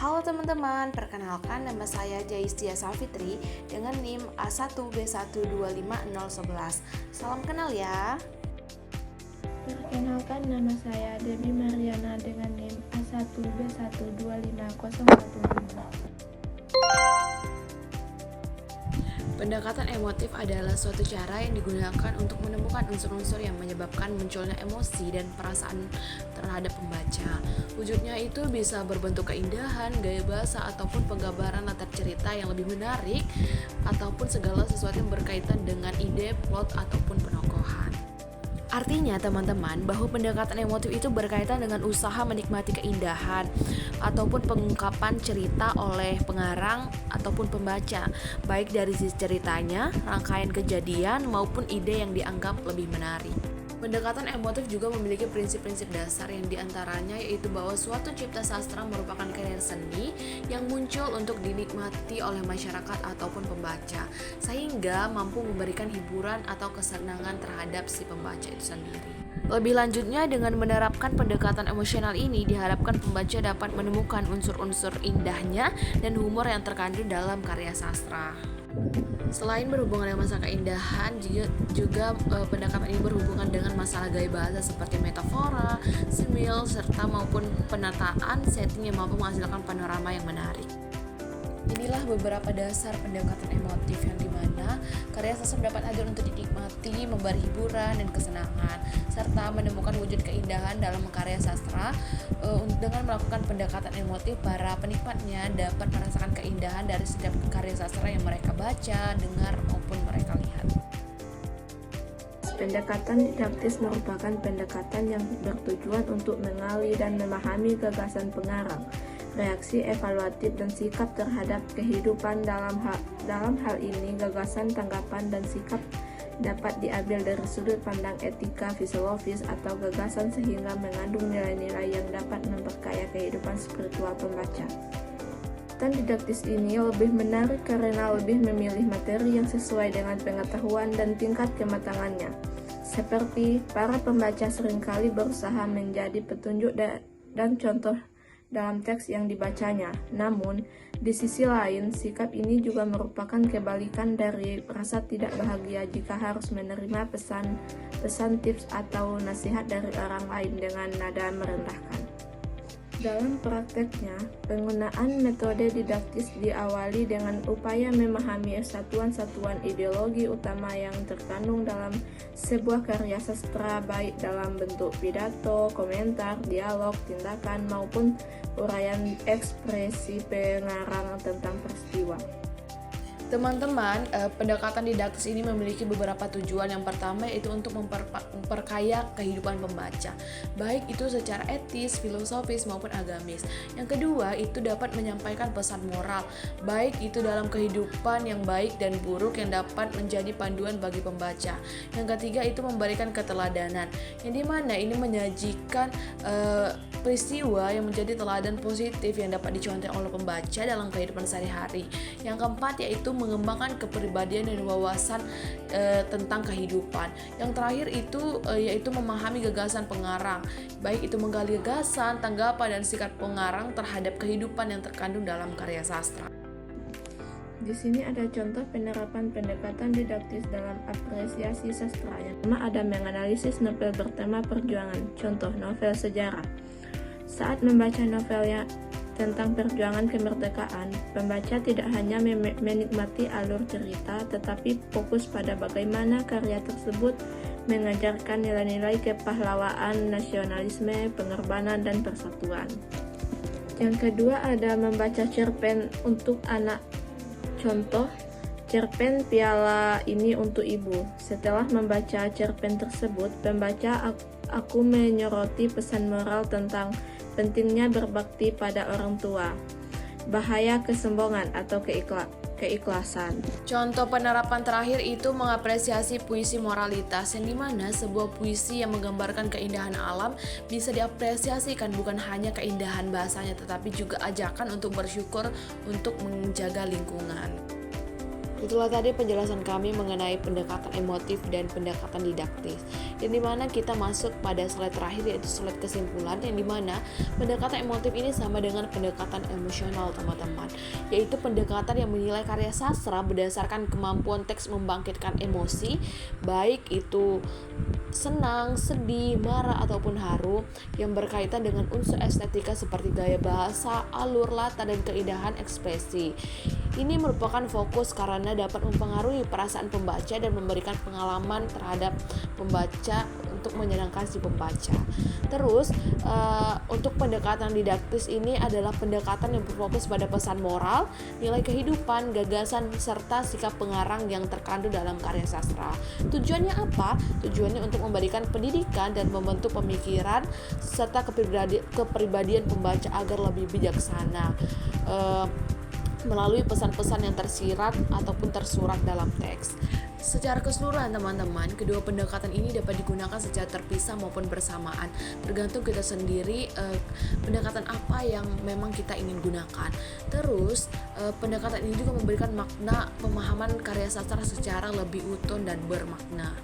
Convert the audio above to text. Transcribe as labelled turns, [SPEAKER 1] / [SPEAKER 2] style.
[SPEAKER 1] Halo teman-teman, perkenalkan nama saya Jaistia Salfitri dengan NIM A1B1250111. Salam kenal ya.
[SPEAKER 2] Perkenalkan, nama saya Debbie Mariana dengan NIM A1B1250115.
[SPEAKER 1] Pendekatan emotif adalah suatu cara yang digunakan untuk menemukan unsur-unsur yang menyebabkan munculnya emosi dan perasaan terhadap pembaca. Wujudnya itu bisa berbentuk keindahan, gaya bahasa, ataupun penggambaran latar cerita yang lebih menarik, ataupun segala sesuatu yang berkaitan dengan ide, plot, ataupun penokohan. Artinya teman-teman bahwa pendekatan emotif itu berkaitan dengan usaha menikmati keindahan ataupun pengungkapan cerita oleh pengarang ataupun pembaca, baik dari sisi ceritanya, rangkaian kejadian maupun ide yang dianggap lebih menarik. Pendekatan emotif juga memiliki prinsip-prinsip dasar yang diantaranya yaitu bahwa suatu cipta sastra merupakan karya seni yang muncul untuk dinikmati oleh masyarakat ataupun pembaca, sehingga mampu memberikan hiburan atau kesenangan terhadap si pembaca itu sendiri. Lebih lanjutnya, dengan menerapkan pendekatan emosional ini, diharapkan pembaca dapat menemukan unsur-unsur indahnya dan humor yang terkandung dalam karya sastra. Selain berhubungan dengan masalah keindahan, juga pendekatan ini berhubungan dengan masalah gaya bahasa seperti metafora, simil, serta maupun penataan setting yang mampu menghasilkan panorama yang menarik. Inilah beberapa dasar pendekatan emotif yang dimana karya sastra dapat hadir untuk dinikmati, memberi hiburan dan kesenangan, serta menemukan wujud keindahan dalam karya sastra. Dengan melakukan pendekatan emotif, para penikmatnya dapat merasakan keindahan dari setiap karya sastra yang mereka baca, dengar, maupun mereka lihat.
[SPEAKER 2] Pendekatan didaktis merupakan pendekatan yang bertujuan untuk mengali dan memahami gagasan pengarang, reaksi evaluatif dan sikap terhadap kehidupan. Dalam hal ini, gagasan, tanggapan, dan sikap dapat diambil dari sudut pandang etika, filosofis, atau gagasan sehingga mengandung nilai-nilai yang dapat memperkaya kehidupan spiritual pembaca. Dan didaktis ini lebih menarik karena lebih memilih materi yang sesuai dengan pengetahuan dan tingkat kematangannya. Seperti para pembaca seringkali berusaha menjadi petunjuk dan contoh dalam teks yang dibacanya. Namun, di sisi lain, sikap ini juga merupakan kebalikan dari rasa tidak bahagia jika harus menerima pesan, tips, atau nasihat dari orang lain dengan nada merendahkan. Dalam prakteknya, penggunaan metode didaktis diawali dengan upaya memahami satuan-satuan ideologi utama yang terkandung dalam sebuah karya sastra, baik dalam bentuk pidato, komentar, dialog, tindakan, maupun uraian ekspresi pengarang tentang peristiwa.
[SPEAKER 1] Teman-teman, pendekatan didaktis ini memiliki beberapa tujuan. Yang pertama yaitu untuk memperkaya kehidupan pembaca, baik itu secara etis, filosofis maupun agamis. Yang kedua itu dapat menyampaikan pesan moral, baik itu dalam kehidupan yang baik dan buruk yang dapat menjadi panduan bagi pembaca. Yang ketiga itu memberikan keteladanan, yang dimana ini menyajikan peristiwa yang menjadi teladan positif yang dapat dicontoh oleh pembaca dalam kehidupan sehari-hari. Yang keempat yaitu mengembangkan kepribadian dan wawasan tentang kehidupan. Yang terakhir itu yaitu memahami gagasan pengarang, baik itu menggali gagasan, tanggapan, dan sikap pengarang terhadap kehidupan yang terkandung dalam karya sastra.
[SPEAKER 2] Di sini ada contoh penerapan pendekatan didaktis dalam apresiasi sastra. Yang pertama ada menganalisis novel bertema perjuangan. Contoh novel sejarah. Saat membaca novelnya tentang perjuangan kemerdekaan, pembaca tidak hanya menikmati alur cerita, tetapi fokus pada bagaimana karya tersebut mengajarkan nilai-nilai kepahlawanan, nasionalisme, pengorbanan, dan persatuan. Yang kedua ada membaca cerpen untuk anak. Contoh, cerpen Piala Ini Untuk Ibu. Setelah membaca cerpen tersebut, pembaca aku menyoroti pesan moral tentang pentingnya berbakti pada orang tua, bahaya kesombongan atau keikhlasan.
[SPEAKER 1] Contoh penerapan terakhir itu mengapresiasi puisi moralitas, yang dimana sebuah puisi yang menggambarkan keindahan alam bisa diapresiasikan bukan hanya keindahan bahasanya, tetapi juga ajakan untuk bersyukur untuk menjaga lingkungan. Itulah tadi penjelasan kami mengenai pendekatan emotif dan pendekatan didaktis. Yang dimana kita masuk pada slide terakhir, yaitu slide kesimpulan, yang dimana pendekatan emotif ini sama dengan pendekatan emosional, teman-teman. Yaitu pendekatan yang menilai karya sastra berdasarkan kemampuan teks membangkitkan emosi, baik itu senang, sedih, marah, ataupun haru, yang berkaitan dengan unsur estetika seperti gaya bahasa, alur, latar, dan keindahan ekspresi. Ini merupakan fokus karena dapat mempengaruhi perasaan pembaca dan memberikan pengalaman terhadap pembaca untuk menyenangkan si pembaca. Terus untuk pendekatan didaktis ini adalah pendekatan yang berfokus pada pesan moral, nilai kehidupan, gagasan, serta sikap pengarang yang terkandung dalam karya sastra. Tujuannya apa? Tujuannya untuk memberikan pendidikan dan membentuk pemikiran serta kepribadian pembaca agar lebih bijaksana melalui pesan-pesan yang tersirat ataupun tersurat dalam teks. Secara keseluruhan, teman-teman, kedua pendekatan ini dapat digunakan secara terpisah maupun bersamaan, tergantung kita sendiri pendekatan apa yang memang kita ingin gunakan. Terus pendekatan ini juga memberikan makna pemahaman karya sastra secara lebih utuh dan bermakna.